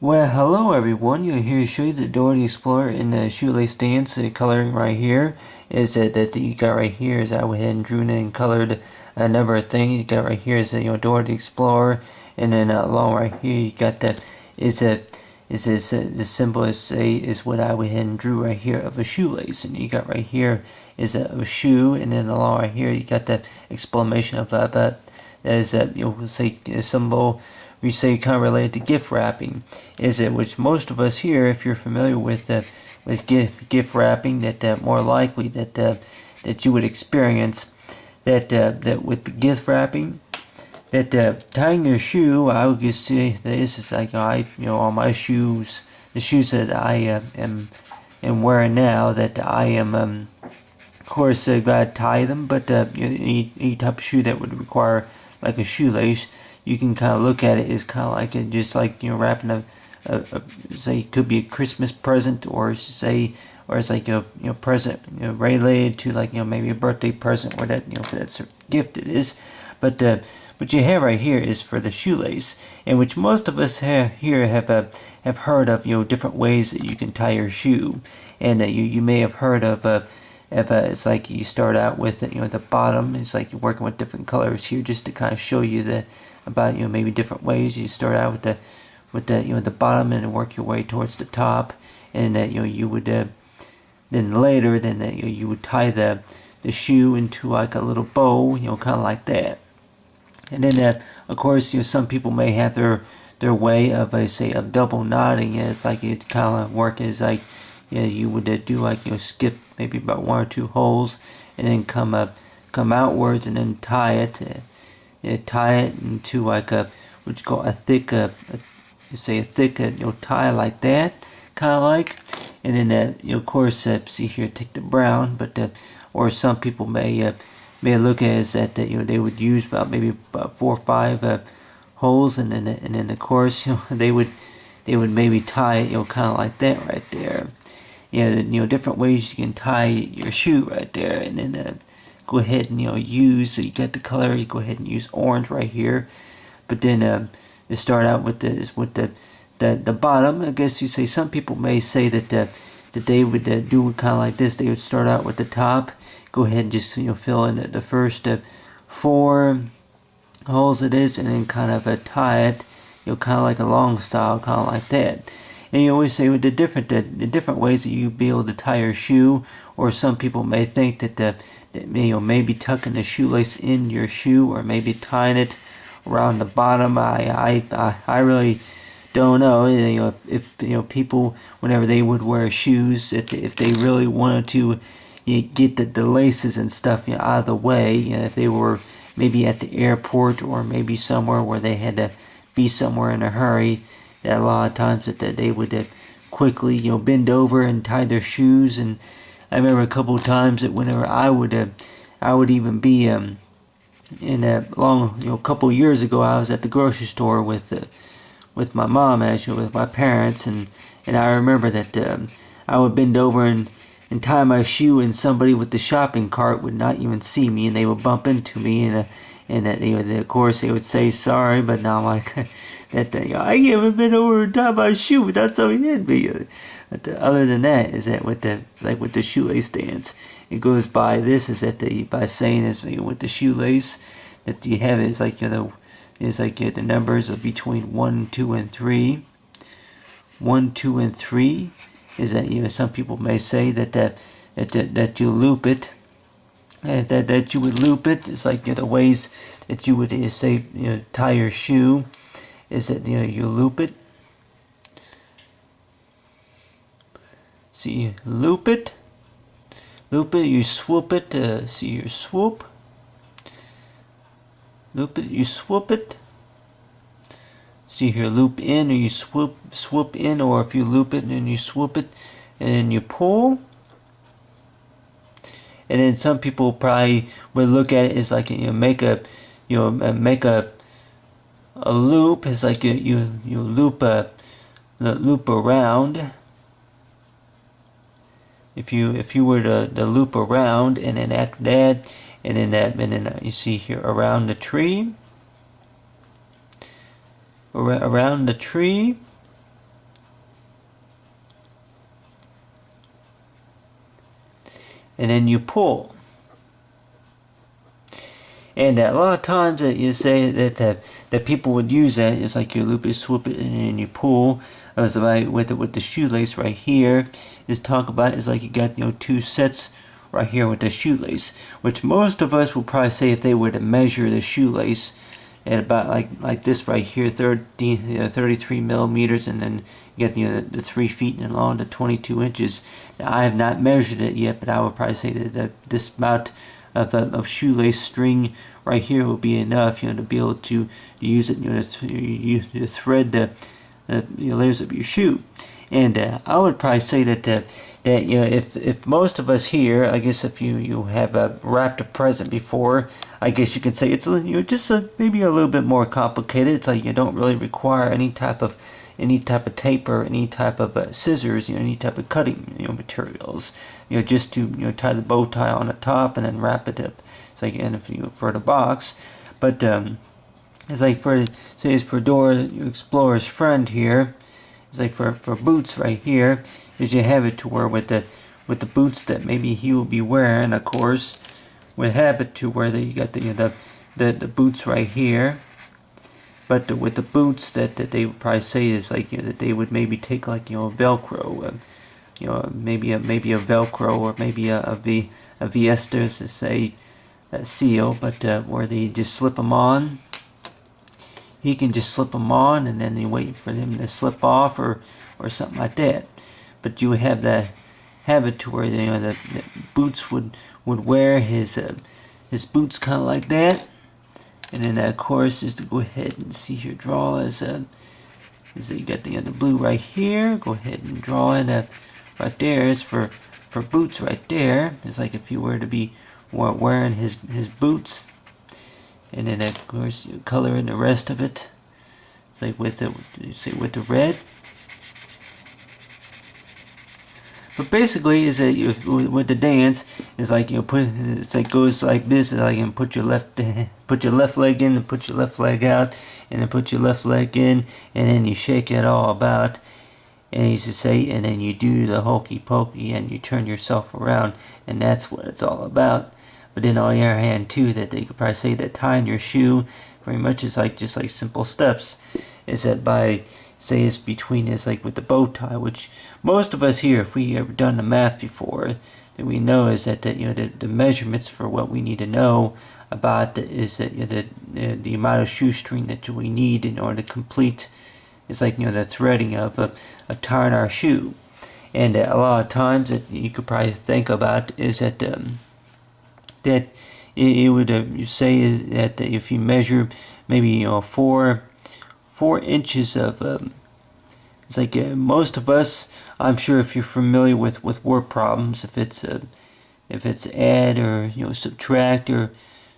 Well, hello everyone. You're here to show you the Dora the Explorer in the shoelace dance. The coloring right here is that you got right here is I went ahead and drew in and colored a number of things. You got right here is Dora the Explorer, and then along right here you got the is a is this the symbol is what I went ahead and drew right here of a shoelace, and you got right here is a shoe, and then along right here you got the exclamation of that is you'll say a symbol we say kind of related to gift wrapping, is it which most of us here, if you're familiar with gift wrapping, that more likely that you would experience that with the gift wrapping, that tying your shoe. I would just say that this is like all my shoes, the shoes that I am wearing now, that I am of course gotta tie them, but any type of shoe that would require like a shoelace, you can kind of look at it as kind of like just like wrapping a say it could be a Christmas present, or say, or it's like a present related to like maybe a birthday present, or that for that gift it is, but you have right here is for the shoelace, and which most of us here have heard of different ways that you can tie your shoe, and you may have heard of it's like you start out with at the bottom. It's like you're working with different colors here, just to kind of show you about maybe different ways. You start out with the bottom and work your way towards the top, and that you would then later you would tie the shoe into like a little bow, kind of like that. And then of course some people may have their way of say of double knotting. It's like it kind of work as like you would do like skip maybe about one or two holes, and then come outwards, and then tie it into like a what you call a thick say a thick tie like that, kind of like. And then of course see here, take the brown, but or some people may look at it as that they would use about maybe about 4 or 5 holes, and then of course they would maybe tie it kind of like that right there. Different ways you can tie your shoe right there, and then go ahead and use, so you get the color, you go ahead and use orange right here, but then you start out with the bottom. I guess you say some people may say that they would do kind of like this. They would start out with the top, go ahead and just fill in the first 4 holes it is, and then kind of tie it kind of like a long style, kind of like that. And you always say with the different ways that you be able to tie your shoe, or some people may think that maybe tucking the shoelace in your shoe, or maybe tying it around the bottom. I really don't know. If people, whenever they would wear shoes, if they really wanted to get the laces and stuff out of the way, if they were maybe at the airport, or maybe somewhere where they had to be somewhere in a hurry, that a lot of times that they would quickly bend over and tie their shoes. And I remember a couple of times that whenever I would even be in a long couple of years ago, I was at the grocery store with my mom, actually with my parents, and I remember that I would bend over and tie my shoe, and somebody with the shopping cart would not even see me, and they would bump into me, and that of course they would say sorry, but now I'm like that I haven't been over and tied my shoe without somebody hitting me. But other than that, is that with the shoelace dance, it goes by this, is that by saying is with the shoelace that you have is like the numbers of between 1, 2, and 3. 1, 2, and 3 is that some people may say that you loop it, and that you would loop it. It's like the ways that you would say tie your shoe, is that you loop it. See, you loop it, you swoop it. See your swoop, loop it, you swoop it. See here, loop in, or you swoop in, or if you loop it and you swoop it, and then you pull. And then some people probably would look at it as like make a loop. It's like you loop around. If you were to loop around, and then after that, and then you see here around the tree. Around the tree, and then you pull. And a lot of times that you say that people would use that. It's like you loop it, swoop it, and then you pull. As like with the shoelace right here, is talk about is like you got two sets right here with the shoelace, which most of us will probably say if they were to measure the shoelace at about like this right here, 33 millimeters, and then you get the 3 feet and long to 22 inches. Now, I have not measured it yet, but I would probably say that this amount of shoelace string right here will be enough, to be able to use it, to thread the layers of your shoe. And I would probably say that if most of us here, I guess if you have wrapped a present before, I guess you could say it's just maybe a little bit more complicated. It's like you don't really require any type of tape or any type of scissors, any type of cutting materials, just to tie the bow tie on the top and then wrap it up. It's like for the box, but it's like for Dora Explorer's friend here. It's like for boots right here, is you have it to where with the boots that maybe he will be wearing, of course, would have it to where you got the boots right here. But with the boots that they would probably say is like that they would maybe take like Velcro, maybe a Velcro or maybe a Viesta to say seal, but where they just slip them on. He can just slip them on and then you wait for them to slip off or something like that. But you have it to where the boots would wear his boots kind of like that. And then of course is to go ahead and see here, draw is you got the blue right here. Go ahead and draw in right there is for boots right there. It's like if you were to be wearing his boots. And then of course you color in the rest of it. It's like with the red. But basically, is that with the dance, is like it's like goes like this. It's like put your left leg in, and put your left leg out, and then put your left leg in, and then you shake it all about. And he used to say, and then you do the hokey pokey, and you turn yourself around, and that's what it's all about. But then on the other hand too, that they could probably say that tying your shoe very much is like just like simple steps. Is that by say it's between is like with the bow tie, which most of us here, if we ever done the math before, that we know is that the measurements for what we need to know about is that the amount of shoestring that we need in order to complete is like the threading of tying our shoe. And a lot of times that you could probably think about is that that it would you say is that if you measure maybe 4 inches of it's like most of us, I'm sure if you're familiar with word problems, if it's add or subtract or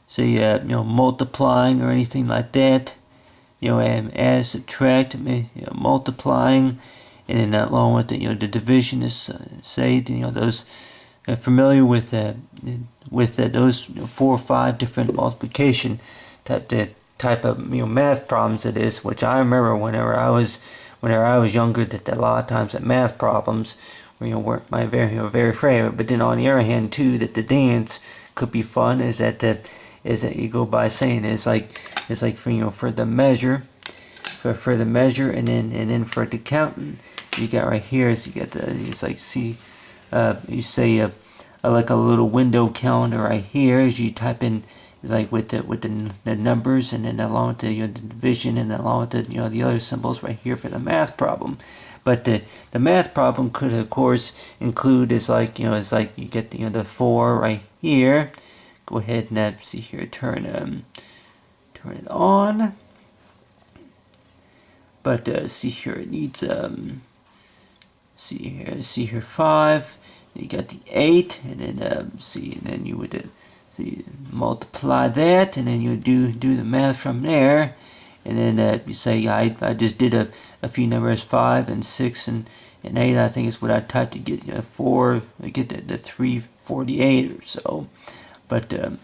say multiplying or anything like that, add, subtract, multiplying, and then along with the division is say those familiar with those 4 or 5 different multiplication type of math problems it is, which I remember whenever I was younger, that a lot of times the math problems weren't my very favorite. But then on the other hand too, that the dance could be fun. Is that you go by saying it's like for the measure, for the measure, and then for the counting, you got right here is you got it's like see you say like a little window calendar right here as you type in. Like with the numbers, and then along with the division, and along with the other symbols right here for the math problem. But the math problem could of course include is like it's like you get the 4 right here. Go ahead and see here, turn it on. But see here, it needs see here 5. You got the 8, and then and then you would. So you multiply that, and then you do the math from there, and then you say I just did a few numbers, 5 and 6 and 8. I think is what I typed to get 4. I get the 348 or so. But of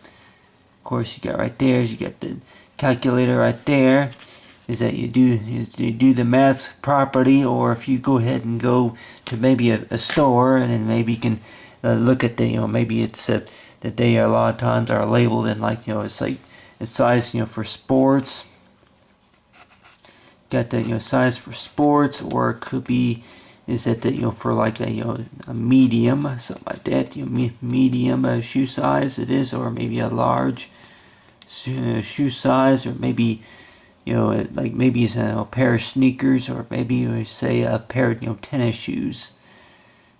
course you got right there is you got the calculator right there. Is that you do the math properly, or if you go ahead and go to maybe a store, and then maybe you can look at the, maybe it's that they a lot of times are labeled in like, it's like it's size, for sports. Got the, size for sports, or it could be, is that the, for like a medium, something like that, medium shoe size it is, or maybe a large shoe size, or maybe, like maybe it's a pair of sneakers, or maybe you say a pair of, tennis shoes.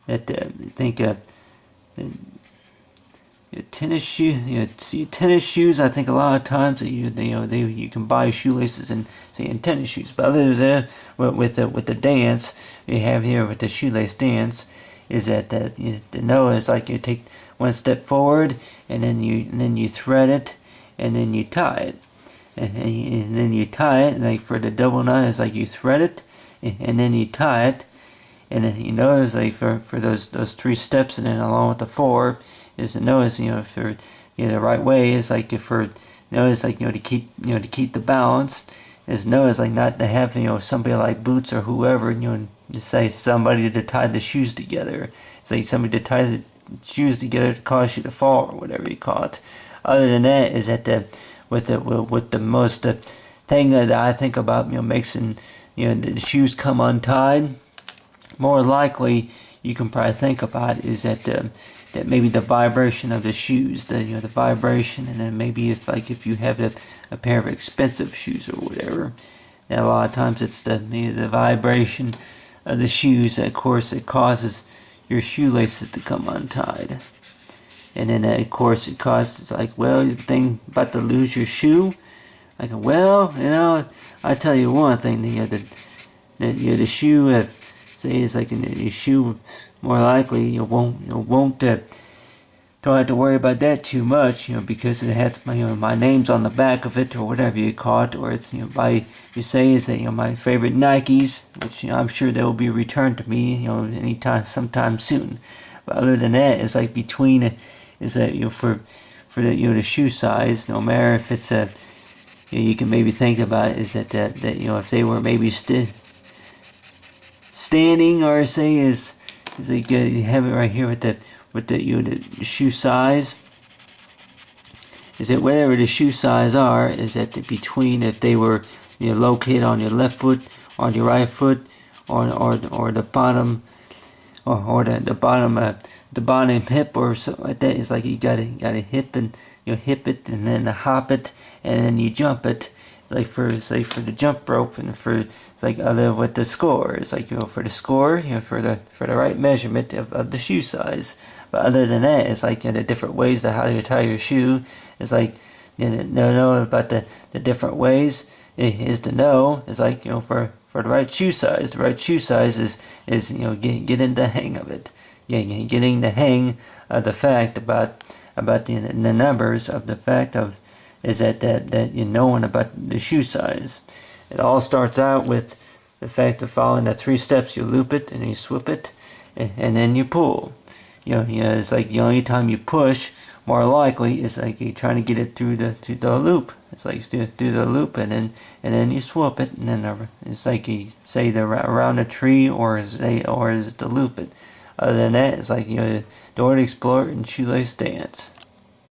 That I think tennis shoes. I think a lot of times that you can buy shoelaces and say in tennis shoes. But other than that, with the dance you have here with the shoelace dance, is that the know is like you take one step forward and then you thread it and then you tie it. And then you tie it, and like for the double knot, it's like you thread it, and then you tie it, and then you notice like for those 3 steps, and then along with the 4 is to notice for the right way is like for notice like to keep the balance, is notice like not to have somebody like Boots or whoever to say somebody to tie the shoes together. It's like somebody to tie the shoes together to cause you to fall or whatever you call it. Other than that, is that with the most thing that I think about making the shoes come untied, more likely you can probably think about is that that maybe the vibration of the shoes, the vibration, and then maybe if you have a pair of expensive shoes or whatever, and a lot of times it's the vibration of the shoes that, of course, it causes your shoelaces to come untied. And then of course it causes like, well, the thing about to lose your shoe. Like, well, I tell you one thing, the shoe, say it's like your shoe, more likely you won't don't have to worry about that too much, because it has my name's on the back of it or whatever you call it, or it's by you say is that my favorite Nikes, which I'm sure they will be returned to me anytime sometime soon. But other than that, it's like between is that for the shoe size, no matter if it's a you can maybe think about it, is that if they were maybe standing, or say is like you have it right here with the the shoe size, is that whatever the shoe size are, is that between if they were located on your left foot, on your right foot, or the bottom, or the bottom the bottom hip or something like that. It's like you gotta hip and hip it, and then hop it, and then you jump it. Like for the jump rope, and for it's like other with the score. It's like for the score, for the right measurement of the shoe size. But other than that, it's like the different ways to how you tie your shoe. It's like know about the different ways is to know. It's like for the right shoe size. The right shoe size is getting the hang of it. Getting the hang of the fact about the numbers of the fact of is that you knowing about the shoe size. It all starts out with the fact of following the 3 steps. You loop it and you swip it, and then you pull. It's like the only time you push, more likely, is like you're trying to get it through the loop. It's like through the loop, and then you swap it, and then it's like you say around a tree, or is the loop it. Other than that, it's like Dora the Explorer and Shoelace Dance.